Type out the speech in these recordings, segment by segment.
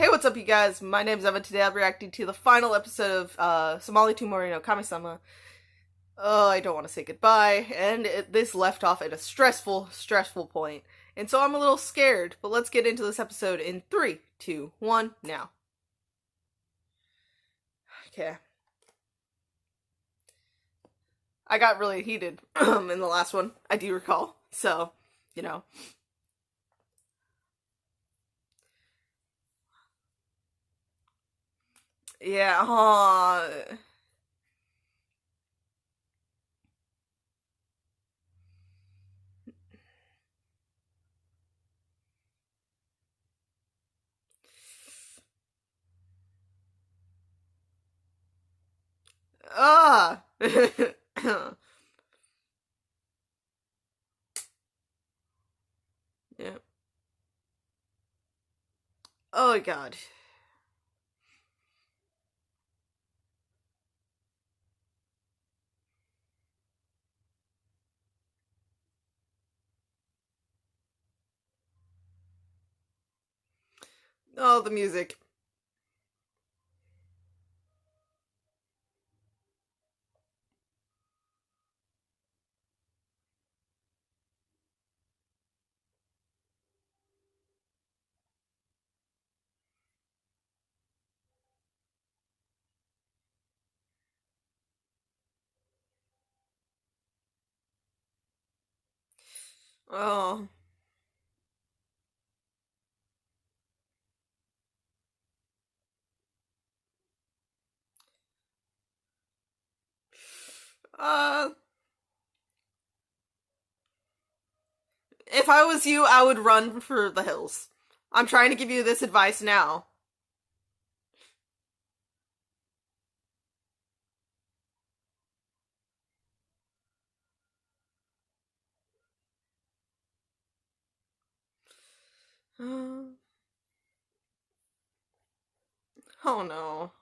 Hey, what's up, you guys? My name's Evan. Today I'm reacting to the final episode of Somali to Mori Kamisama. Oh, I don't want to say goodbye, and this left off at a stressful point. And so I'm a little scared, but let's get into this episode in 3, 2, 1, now. Okay. I got really heated in the last one, I do recall. So, you know. Yeah, ah. Yeah. Oh, God. Oh, the music. Oh. Uh, if I was you, I would run for the hills. I'm trying to give you this advice now. Oh no.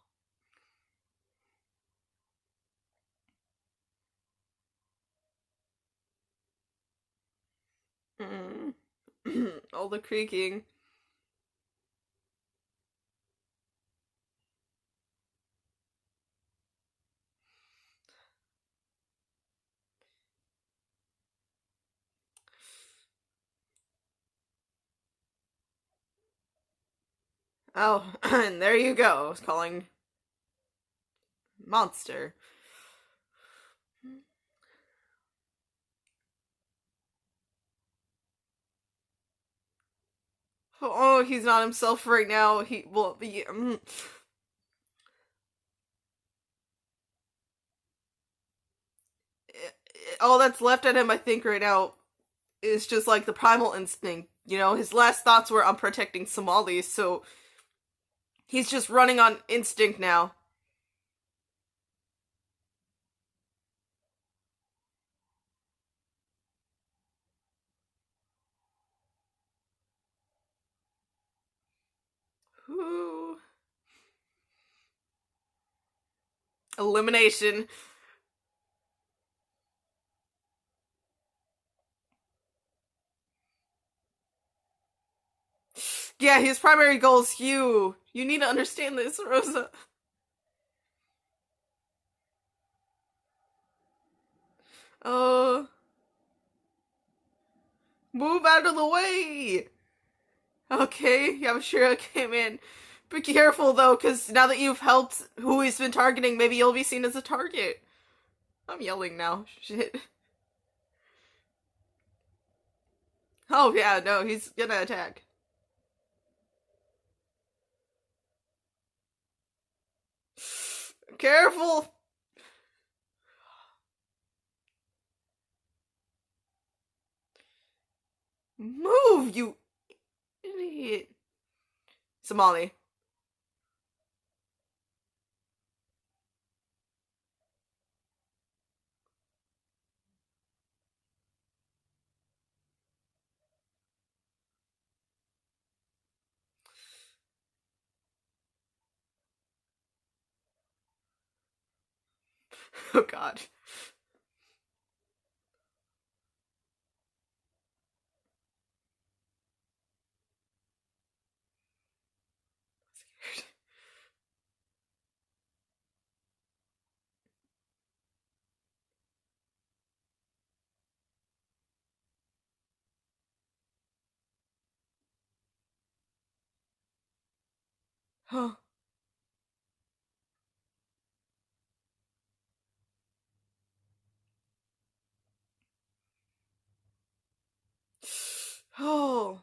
Mm. All the creaking. Oh, and there you go. I was calling monster. Oh, he's not himself right now. He will be. All that's left at him, I think, right now is just like the primal instinct. You know, his last thoughts were on protecting Somali, so he's just running on instinct now. Ooh. Elimination. Yeah, his primary goal is you. You need to understand this, Rosa. Oh, move out of the way. Okay, Yamashiro came in. Be careful though, because now that you've helped who he's been targeting, maybe you'll be seen as a target. I'm yelling now. Shit. Oh yeah, no, he's gonna attack. Careful! Move, you idiot. Somali. Oh god. Huh. Oh.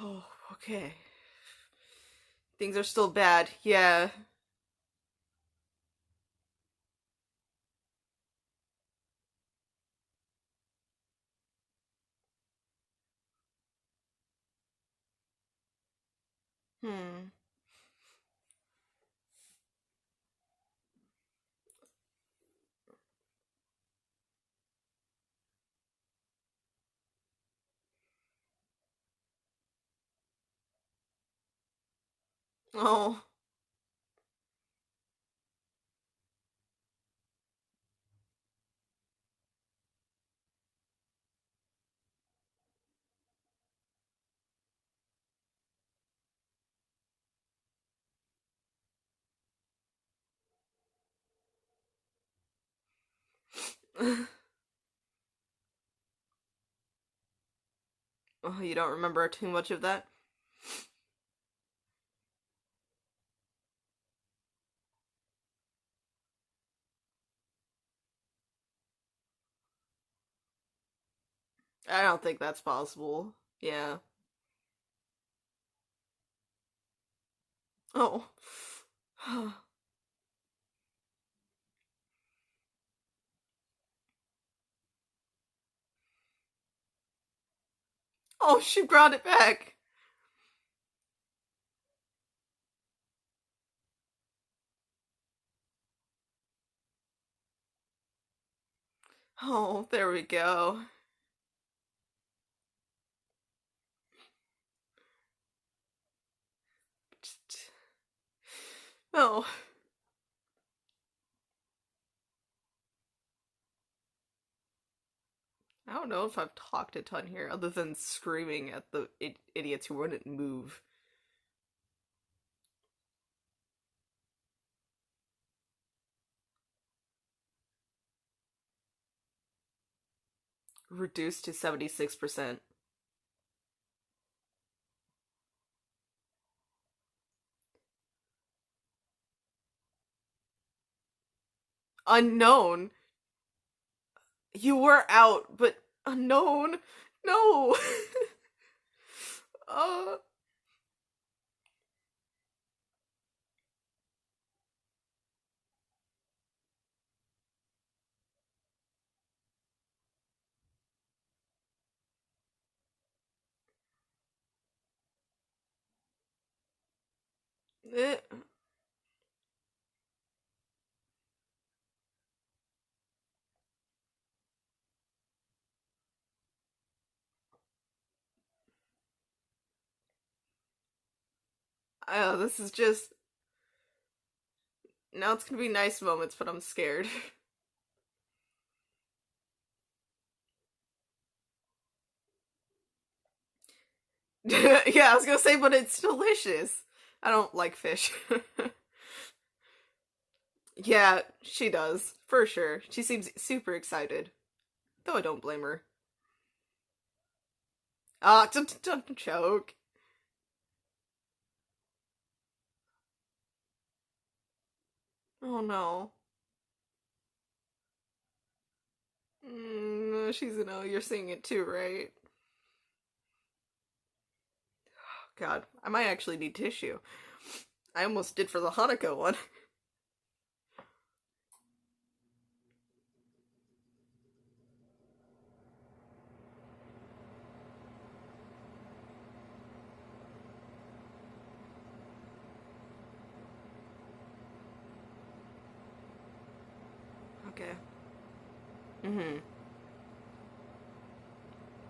Oh, okay. Things are still bad. Yeah. Hmm. Oh. Oh, you don't remember too much of that? I don't think that's possible. Yeah. Oh. Oh, she brought it back. Oh, there we go. Oh. I don't know if I've talked a ton here other than screaming at the idiots who wouldn't move. Reduced to 76%. Unknown. You were out, but unknown. No. uh, eh. This is just now it's gonna be nice moments, but I'm scared. Yeah, I was gonna say, but it's delicious. I don't like fish. Yeah, she does, for sure. She seems super excited. Though I don't blame her. Ah, don't choke. Oh no. She's an O. You're seeing it too, right? God, I might actually need tissue. I almost did for the Hanukkah one. Okay. Mm-hmm.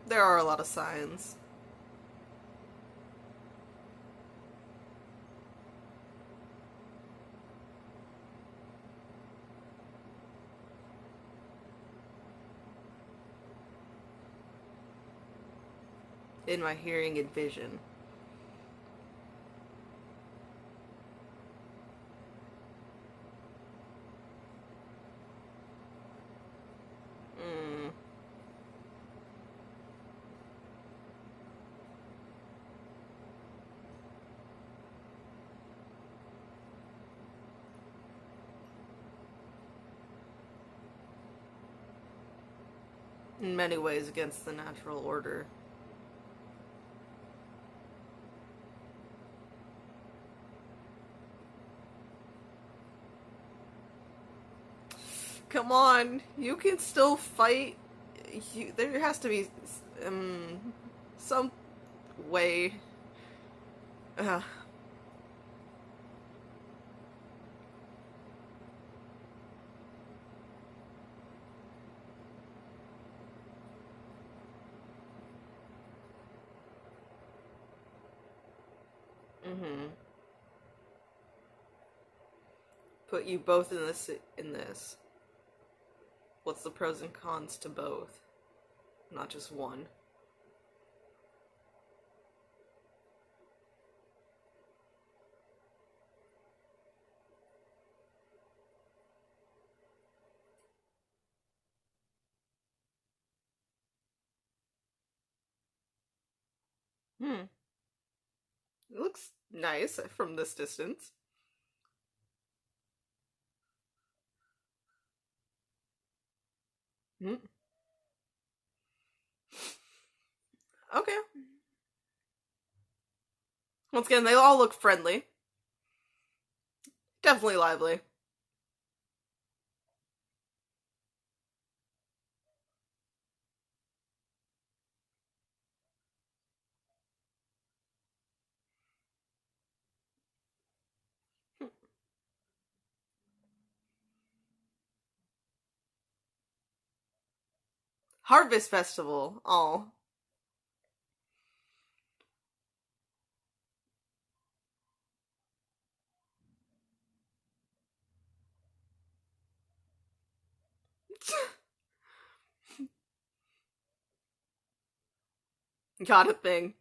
There are a lot of signs. In my hearing and vision. Mm. in many ways against the natural order. Come on, you can still fight. There has to be some way. Uh, mm-hmm. Put you both in this. In this. What's the pros and cons to both? Not just one. Hmm. It looks nice from this distance. Hmm. Okay. Once again, they all look friendly. Definitely lively. Harvest Festival. Oh. Got a thing.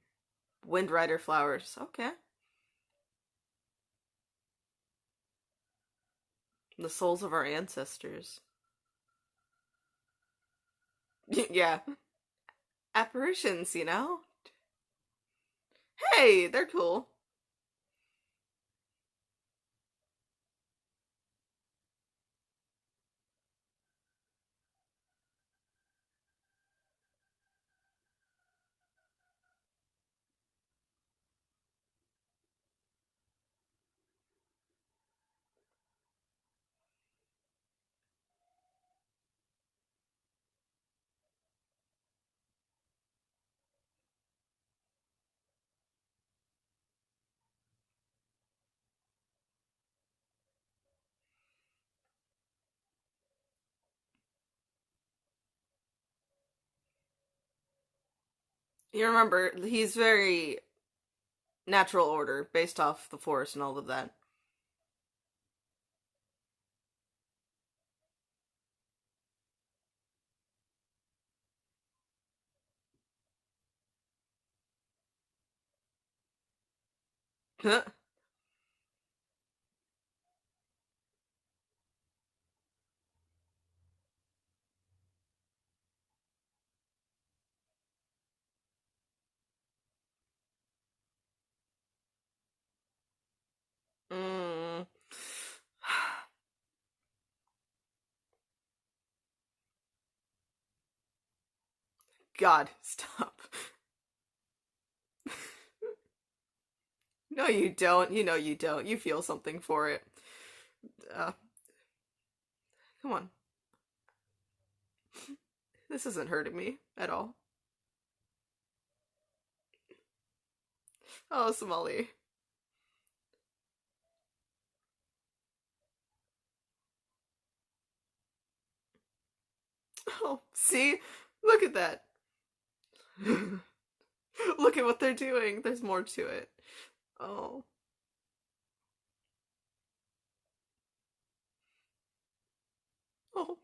Wind Rider flowers. Okay. The souls of our ancestors. Yeah. Apparitions, you know? Hey, they're cool. You remember, he's very natural order, based off the forest and all of that. mm. God, stop. No, you don't. You know you don't. You feel something for it. Uh, Come on. This isn't hurting me at all. Oh, Somali. Oh, see? Look at that. Look at what they're doing. There's more to it. Oh. Oh.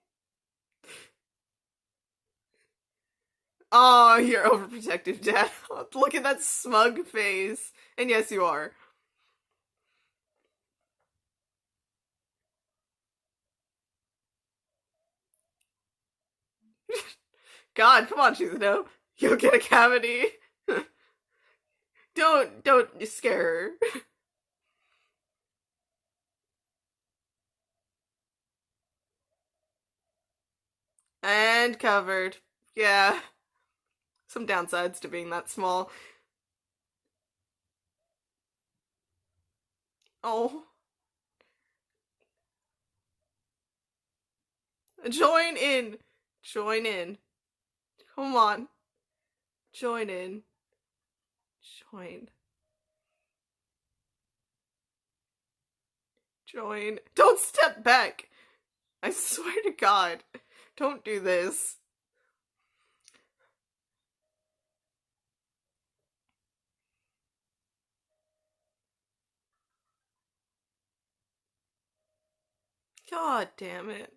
Oh, you're overprotective, Dad. Look at that smug face. And yes, you are. God, come on, Shizano. You'll get a cavity. Don't scare her. And covered. Yeah. Some downsides to being that small. Oh. Join in. Join in. Come on. Join in. Join. Join. Don't step back. I swear to God. Don't do this. God damn it.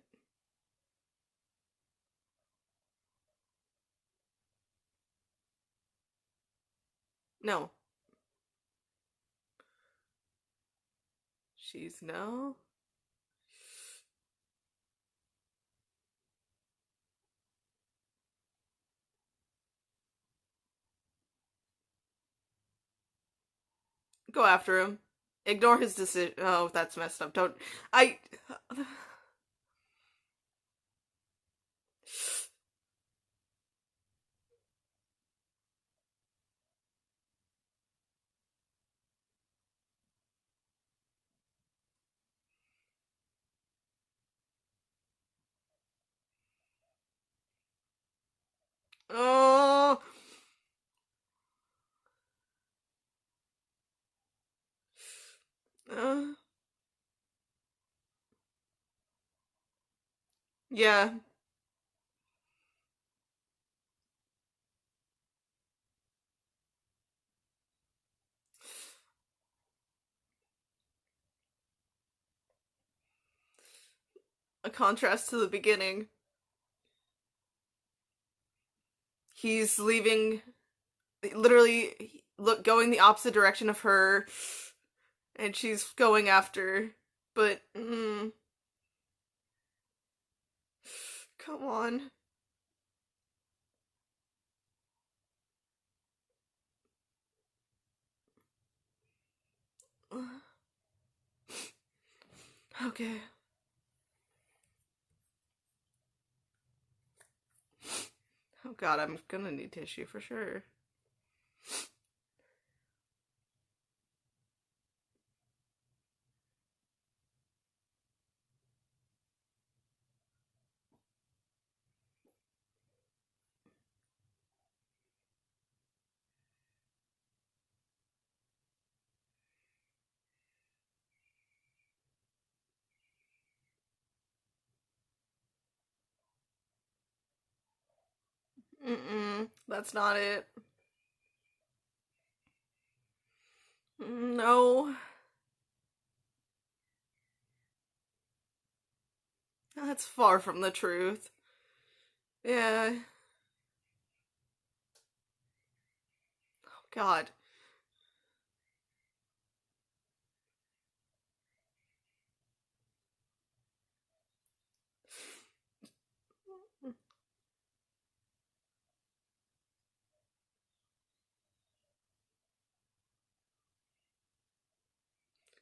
No. She's no. Go after him. Ignore his decision. Oh, that's messed up. Don't. I. Oh. Uh, yeah. A contrast to the beginning. He's leaving, literally, look, going the opposite direction of her, and she's going after. But, come on. Okay. Oh God, I'm gonna need tissue for sure. That's not it. No. That's far from the truth. Yeah. Oh God.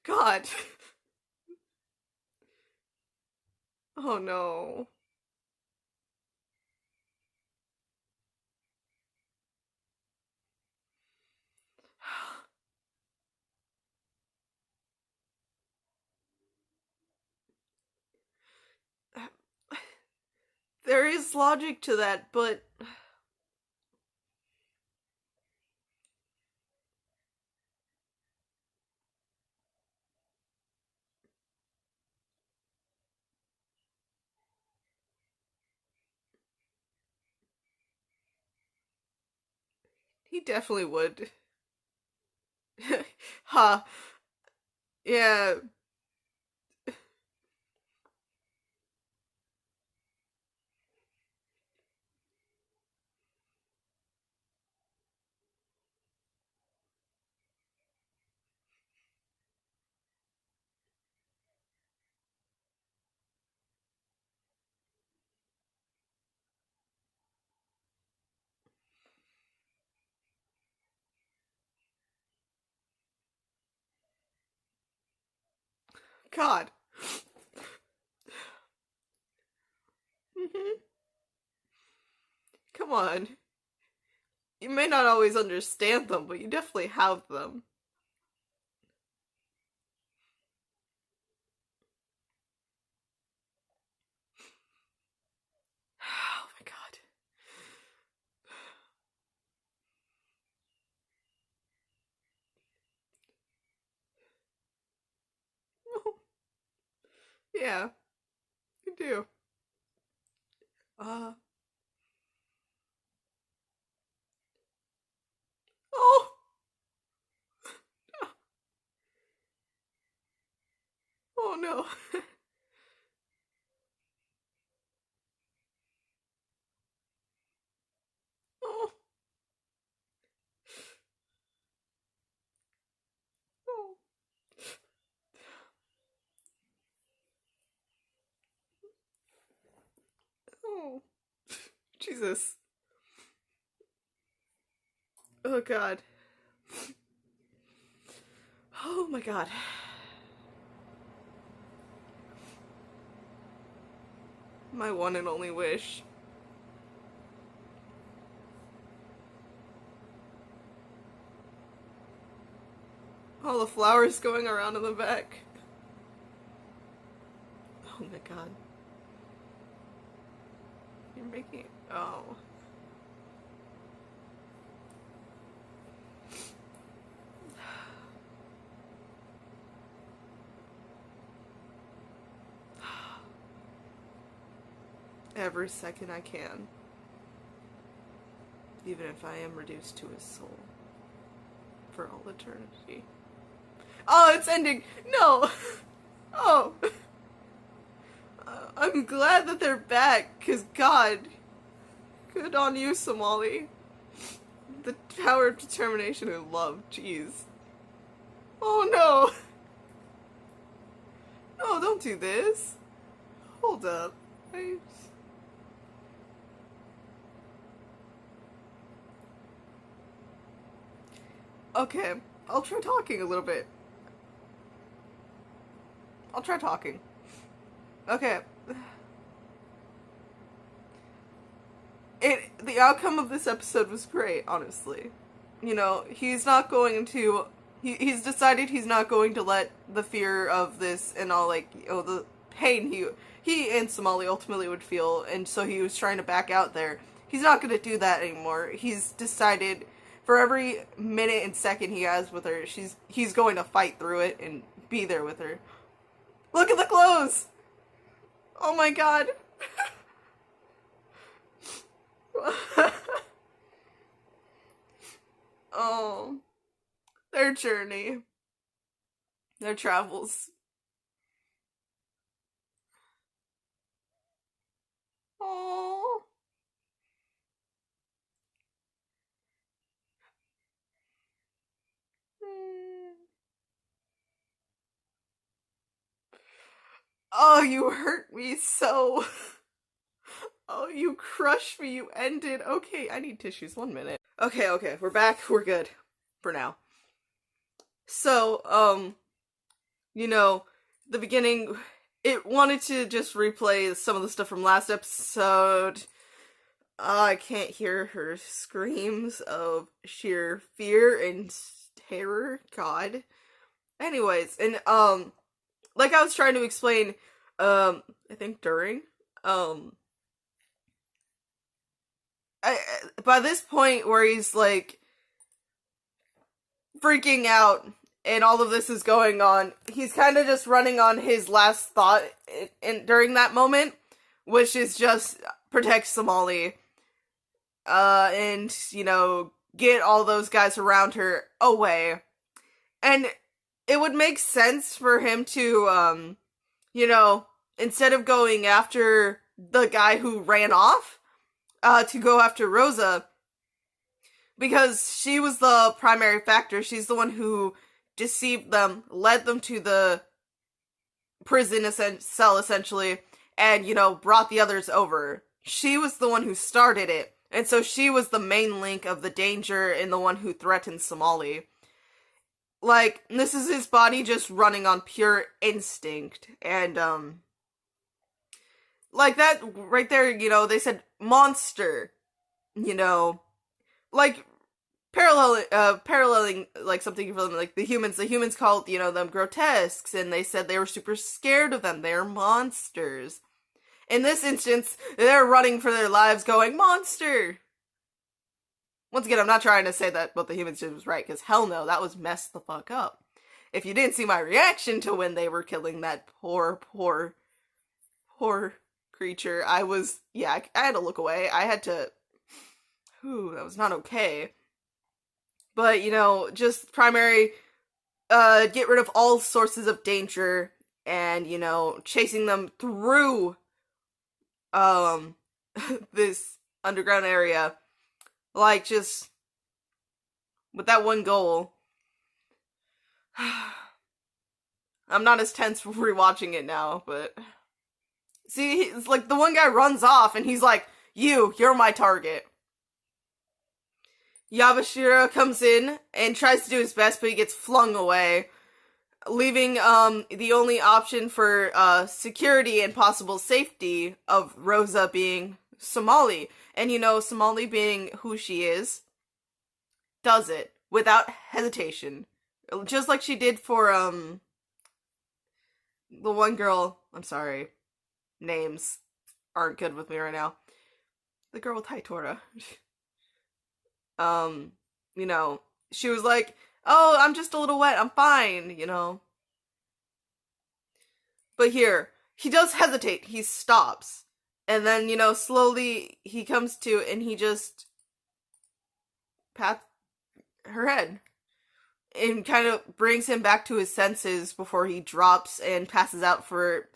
God. Oh no. There is logic to that, but he definitely would. Ha. Yeah. God. Come on. You may not always understand them, but you definitely have them. Oh my god. Yeah, you do. Uh. Oh! Oh no. Oh. Oh. Oh. Jesus. Oh god. Oh my god. My one and only wish. All the flowers going around in the back. Oh my god. You're making it. Oh. Every second I can. Even if I am reduced to his soul. For all eternity. Oh, it's ending! No! Oh! I'm glad that they're back, cause God. Good on you, Somali. The power of determination and love, jeez. Oh no! No, don't do this. Hold up. Okay, I'll try talking a little bit. I'll try talking. Okay. The outcome of this episode was great, honestly. You know, he's not going to... He's decided he's not going to let the fear of this and all, like, you know, the pain he and Somali ultimately would feel, and so he was trying to back out there. He's not going to do that anymore. He's decided for every minute and second he has with her, he's going to fight through it and be there with her. Look at the clothes! Oh my god. Oh. Their journey. Their travels. Oh. Oh, you hurt me so. Oh, you crushed me. You ended. Okay, I need tissues. 1 minute. Okay, we're back. We're good. For now. So, you know, the beginning, it wanted to just replay some of the stuff from last episode. I can't hear her screams of sheer fear and terror. God. Anyways, and, like I was trying to explain, I think during, by this point where he's, like, freaking out and all of this is going on, he's kind of just running on his last thought during that moment, which is just protect Somali, and, you know, get all those guys around her away. And it would make sense for him to, you know, instead of going after the guy who ran off, to go after Rosa, because she was the primary factor. She's the one who deceived them, led them to the prison cell, essentially, and, you know, brought the others over. She was the one who started it, and so she was the main link of the danger and the one who threatened Somali. Like, this is his body just running on pure instinct, and, like that right there, you know, they said monster. you know, like, paralleling, like, something from, like, the humans called, them grotesques, and they said they were super scared of them, they're monsters. In this instance, they're running for their lives going, monster! Once again, I'm not trying to say that what the humans did was right, because hell no, that was messed the fuck up. If you didn't see my reaction to when they were killing that poor creature, I had to look away. I had to, that was not okay. But, just primary, get rid of all sources of danger, and, chasing them through, this underground area, like, just, with that one goal. I'm not as tense for rewatching it now, but... See, it's like, the one guy runs off, and he's like, you're my target. Yabashiro comes in, and tries to do his best, but he gets flung away, leaving, the only option for, security and possible safety of Rosa being Somali. And, Somali being who she is, does it without hesitation. Just like she did for, the one girl, I'm sorry, names aren't good with me right now. The girl with Haitora. She was like, oh, I'm just a little wet, I'm fine, But here, he does hesitate, he stops. And then, slowly he comes to, and he just pats her head. And kind of brings him back to his senses before he drops and passes out for...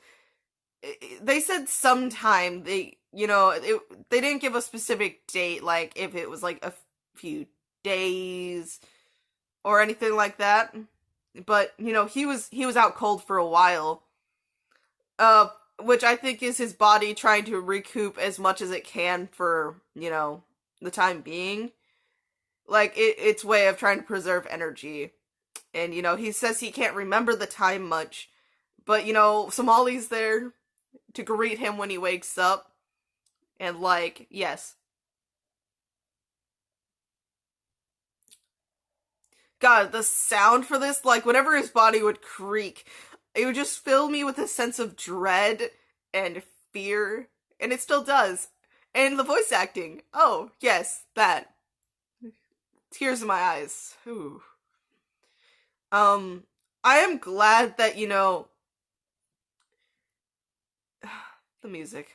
They said sometime, they didn't give a specific date, like if it was like a few days or anything like that. But, he was out cold for a while. Which I think is his body trying to recoup as much as it can for, the time being. Like, its way of trying to preserve energy. And, he says he can't remember the time much. But, Somali's there to greet him when he wakes up. And, like, yes. God, the sound for this, like, whenever his body would creak, it would just fill me with a sense of dread and fear. And it still does. And the voice acting. Oh, yes, that. Tears in my eyes. Ooh. I am glad that, the music.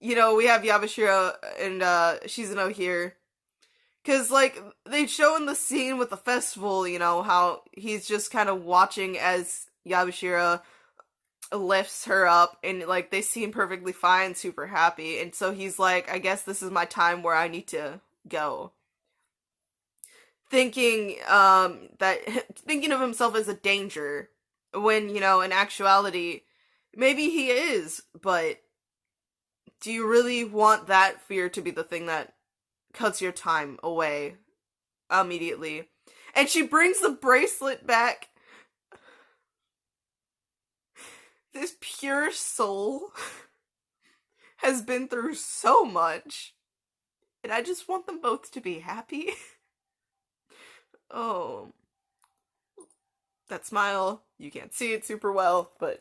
We have Yabashiro and, Shizuno here. Cause, like, they show in the scene with the festival, how he's just kind of watching as Yabashiro lifts her up, and, like, they seem perfectly fine, super happy, and so he's like, I guess this is my time where I need to go. Thinking of himself as a danger, when, in actuality, maybe he is, but do you really want that fear to be the thing that cuts your time away immediately? And she brings the bracelet back. This pure soul has been through so much, and I just want them both to be happy. Oh, that smile, you can't see it super well, but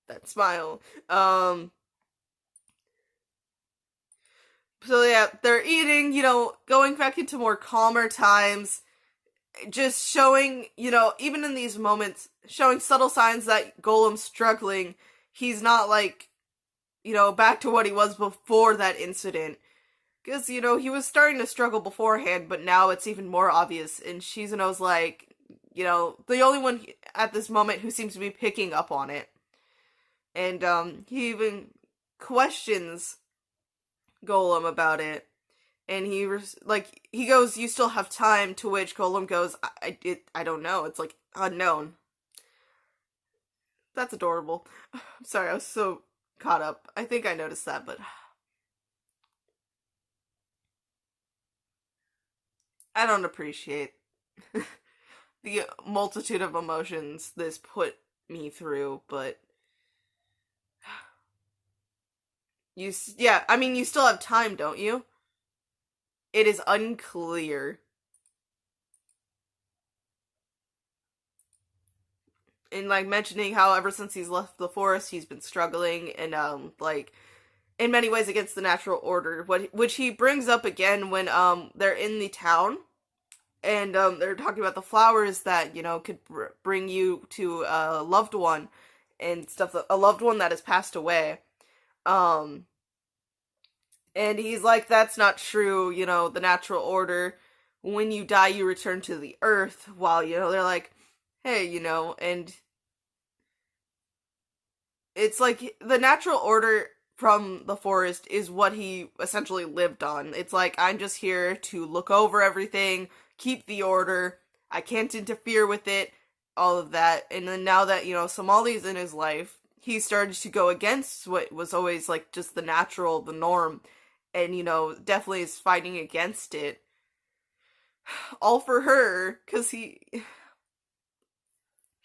that smile. So yeah, they're eating, going back into more calmer times, just showing, even in these moments, showing subtle signs that Golem's struggling. He's not like, back to what he was before that incident. Because, he was starting to struggle beforehand, but now it's even more obvious, and Shizuno's like, the only one at this moment who seems to be picking up on it. And, he even questions Golem about it, and he goes, you still have time, to which Golem goes, I don't know, it's like, unknown. That's adorable. I'm sorry, I was so caught up. I think I noticed that, but... I don't appreciate the multitude of emotions this put me through, but Yeah, I mean, you still have time, don't you? It is unclear. And, like, mentioning how ever since he's left the forest, he's been struggling and, like, in many ways against the natural order, which he brings up again when, they're in the town, and, they're talking about the flowers that, could bring you to a loved one, and stuff, a loved one that has passed away. Um, and he's like, that's not true, the natural order. When you die, you return to the earth, while, they're like, hey, and it's like the natural order from the forest is what he essentially lived on. It's like, I'm just here to look over everything, keep the order, I can't interfere with it, all of that. And then now that, Somali's in his life, he started to go against what was always like just the natural, the norm, and, definitely is fighting against it. All for her, because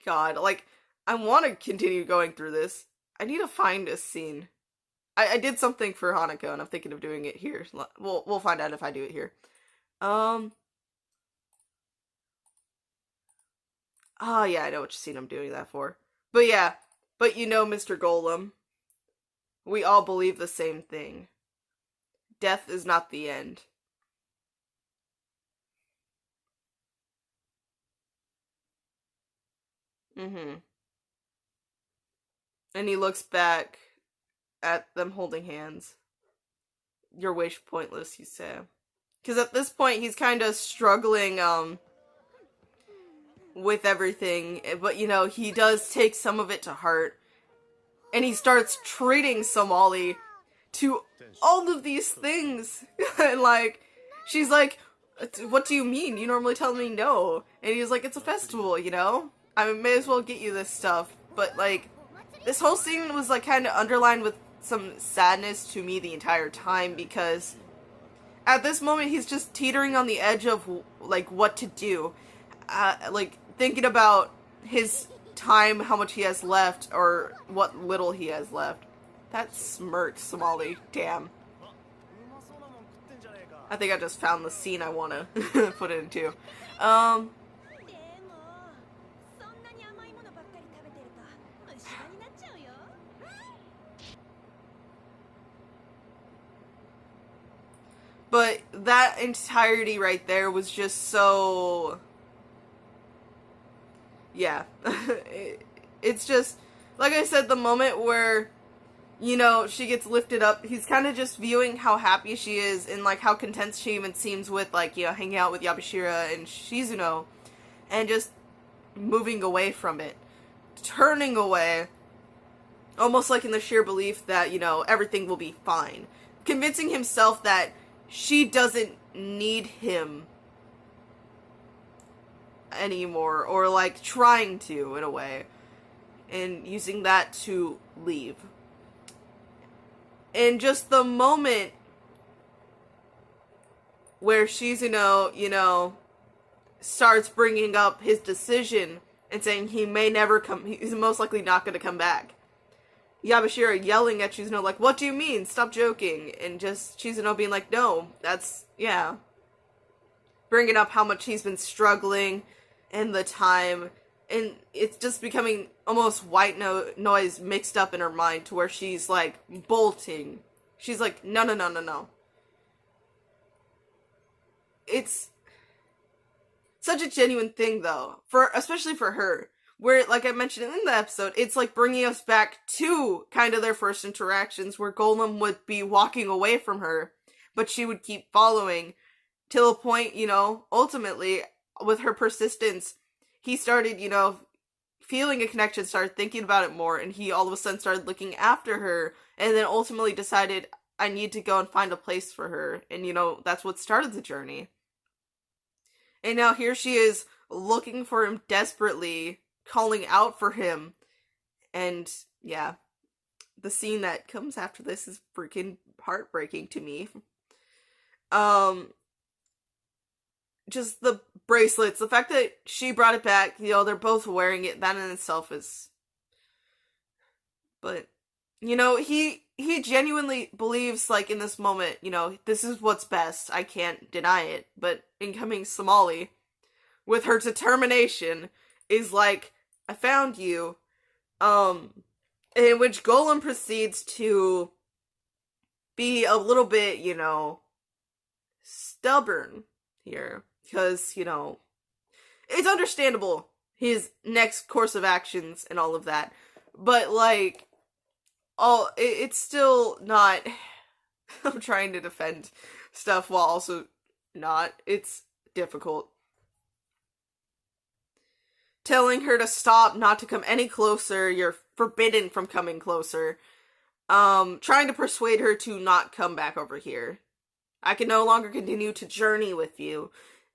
God, like, I want to continue going through this. I need to find a scene. I did something for Hanako, and I'm thinking of doing it here. We'll find out if I do it here. Oh yeah, I know which scene I'm doing that for. But yeah, Mr. Golem, we all believe the same thing. Death is not the end. Mm-hmm. And he looks back at them holding hands. Your wish pointless, you say. Because at this point, he's kind of struggling, with everything, but, he does take some of it to heart. And he starts treating Somali to all of these things. And, like, she's like, what do you mean? You normally tell me no. And he's like, it's a festival, I may as well get you this stuff. But, like, this whole scene was, like, kind of underlined with some sadness to me the entire time, because at this moment he's just teetering on the edge of, like, what to do. Like, thinking about his time, how much he has left, or what little he has left. That smirk, Somali. Damn. I think I just found the scene I want to put it into. But that entirety right there was just so... Yeah. It's just, like I said, the moment where, she gets lifted up, he's kind of just viewing how happy she is and, like, how content she even seems with, like, hanging out with Yabashira and Shizuno, and just moving away from it. Turning away, almost like in the sheer belief that, everything will be fine. Convincing himself that she doesn't need him anymore, or, like, trying to, in a way, and using that to leave. And just the moment where Shizuno, starts bringing up his decision and saying he may never come, he's most likely not going to come back. Yabashira yelling at Shizuno, like, what do you mean? Stop joking. And just Shizuno being like, no, yeah. Bringing up how much he's been struggling and the time, and it's just becoming almost white noise mixed up in her mind to where she's, like, bolting. She's like, no. It's such a genuine thing, though, especially for her, where, like I mentioned in the episode, it's like bringing us back to kind of their first interactions, where Golem would be walking away from her, but she would keep following, till a point, ultimately, with her persistence, he started, feeling a connection, started thinking about it more, and he all of a sudden started looking after her, and then ultimately decided, I need to go and find a place for her, and, that's what started the journey. And now here she is, looking for him desperately, calling out for him, and, yeah, the scene that comes after this is freaking heartbreaking to me. Just the bracelets, the fact that she brought it back, they're both wearing it, that in itself is... But, he he genuinely believes, like, in this moment, you know, this is what's best. I can't deny it. But incoming Somali, with her determination, is like, I found you. In which Golem proceeds to be a little bit, you know, stubborn here. Because, you know, it's understandable his next course of actions and all of that. But, like, it's still not. I'm trying to defend stuff while also not. It's difficult. Telling her to stop, not to come any closer, you're forbidden from coming closer. Trying to persuade her to not come back over here. I can no longer continue to journey with you,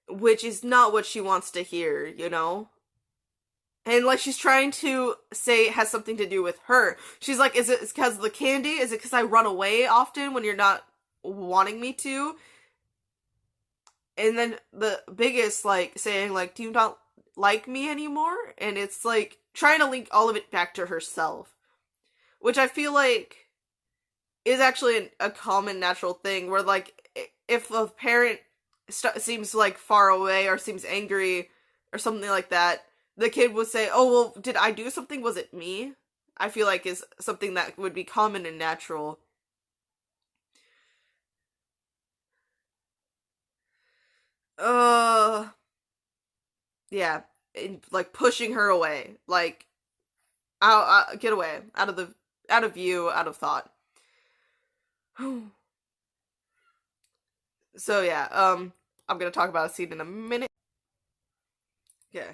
which is not what she wants to hear, you know? And, like, she's trying to say it has something to do with her. She's like, is it because of the candy? Is it because I run away often when you're not wanting me to? And then the biggest, like, saying, like, do you not like me anymore? And it's, like, trying to link all of it back to herself. Which I feel like is actually a common natural thing, where, like, if a parent seems, like, far away or seems angry or something like that, the kid would say, oh, well, did I do something? Was it me? I feel like is something that would be common and natural. Yeah. And, like, pushing her away. Like, I'll get away. Out of view, out of thought. So, yeah, I'm gonna talk about a scene in a minute. Yeah.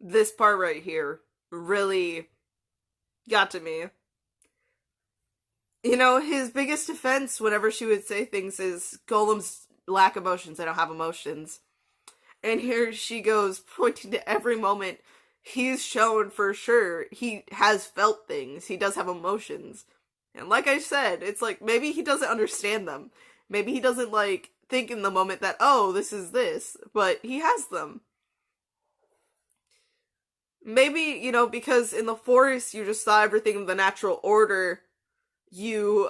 This part right here really got to me. You know, his biggest defense whenever she would say things is Golem's lack of emotions. I don't have emotions. And here she goes, pointing to every moment he's shown for sure he has felt things. He does have emotions. And like I said, it's like, maybe he doesn't understand them. Maybe he doesn't, like, think in the moment that, oh, this is this. But he has them. Maybe, you know, because in the forest you just saw everything in the natural order, you,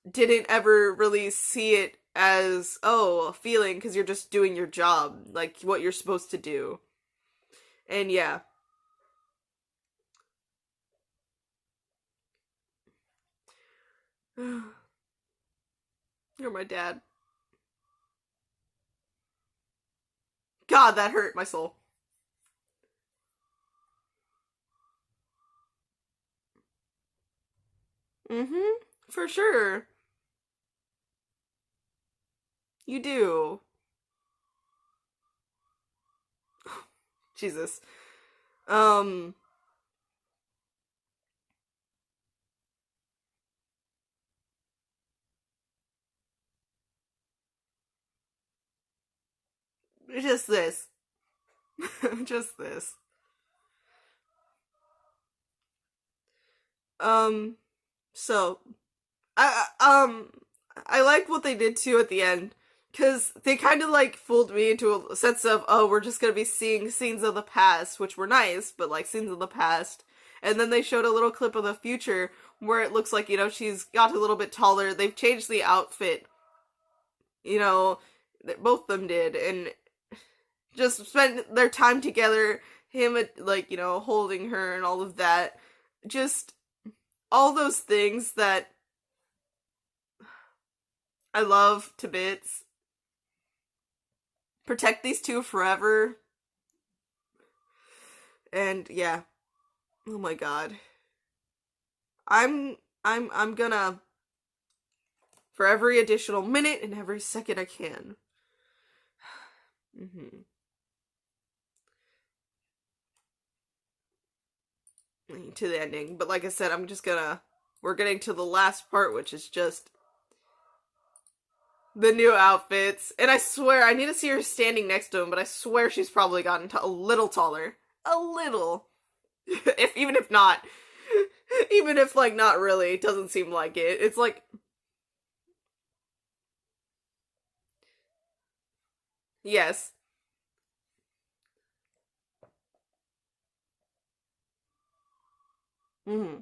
didn't ever really see it as, oh, a feeling, because you're just doing your job, like, what you're supposed to do. And yeah. You're my dad. God, that hurt my soul. Mm-hmm. For sure. You do. Jesus. Um, just this. Just this. Um, so, I like what they did too at the end. Because they kind of, like, fooled me into a sense of, oh, we're just gonna be seeing scenes of the past, which were nice, but, like, scenes of the past. And then they showed a little clip of the future where it looks like, you know, she's got a little bit taller. They've changed the outfit, you know, both of them did, and just spent their time together. Him, like, you know, holding her and all of that. Just all those things that I love to bits. Protect these two forever. And yeah. Oh my god. I'm gonna, for every additional minute and every second I can. Mm-hmm. To the ending. But like I said, we're getting to the last part, which is just the new outfits. And I swear, I need to see her standing next to him, but I swear she's probably gotten a little taller. A little. Even if not. Even if, like, not really. It doesn't seem like it. It's like, Yes. Hmm.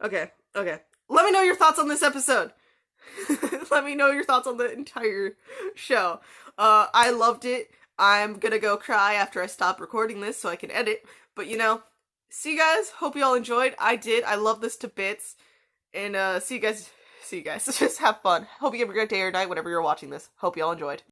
Okay, okay. Let me know your thoughts on this episode. Let me know your thoughts on the entire show. I loved it. I'm gonna go cry after I stop recording this so I can edit. But see you guys. Hope you all enjoyed. I did. I love this to bits. And see you guys. See you guys. Just have fun. Hope you have a great day or night whenever you're watching this. Hope you all enjoyed.